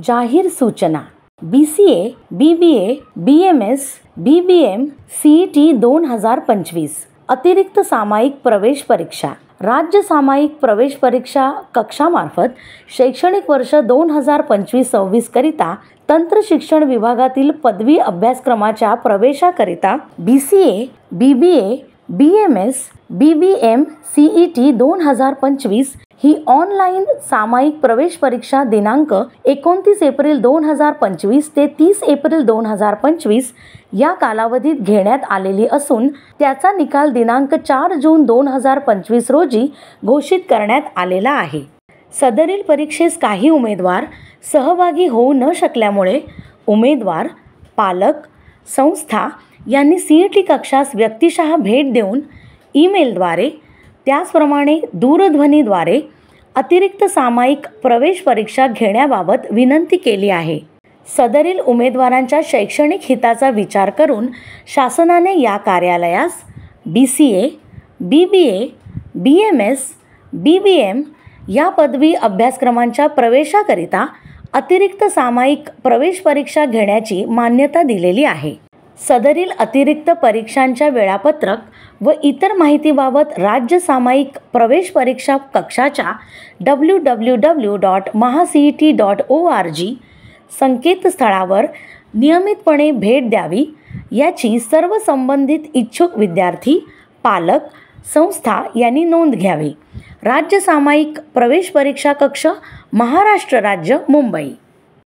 जाहीर सूचना BCA, BBA, BMS, BBM, CET 2025 अतिरिक्त सामायिक प्रवेश परीक्षा राज्य सामायिक प्रवेश परीक्षा कक्षामार्फत शैक्षणिक वर्ष 2025-26 करिता तंत्र शिक्षण विभागातील पदवी अभ्यासक्रमाच्या प्रवेशाकरिता BCA, BBA, BMS, BBM, CET 2025 ही ऑनलाईन सामायिक प्रवेश परीक्षा दिनांक 29 एप्रिल 2025 ते 30 एप्रिल 2025 या कालावधीत घेण्यात आलेली असून त्याचा निकाल दिनांक 4 जून 2025 रोजी घोषित करण्यात आलेला आहे। सदरील परीक्षेस काही उमेदवार सहभागी होऊ न शकल्यामुळे उमेदवार, पालक, संस्था यांनी CET कक्षास व्यक्तिशः भेट देऊन ईमेलद्वारे त्याचप्रमाणे दूरध्वनीद्वारे अतिरिक्त सामायिक प्रवेश परीक्षा घेण्याबाबत विनंती केली आहे। सदरील उमेदवारांच्या शैक्षणिक हिताचा विचार करून शासनाने या कार्यालयास BCA, BBA, BMS, BBM या पदवी अभ्यासक्रमांच्या प्रवेशाकरिता अतिरिक्त सामायिक प्रवेश परीक्षा घेण्याची मान्यता दिलेली आहे। सदरील अतिरिक्त परीक्षांच्या वेळापत्रक व इतर माहितीबाबत राज्य सामायिक प्रवेश परीक्षा कक्षाच्या www.mahacet.org संकेतस्थळावर नियमितपणे भेट द्यावी याची सर्व संबंधित इच्छुक विद्यार्थी, पालक, संस्था यांनी नोंद घ्यावी। राज्य सामायिक प्रवेश परीक्षा कक्ष, महाराष्ट्र राज्य, मुंबई।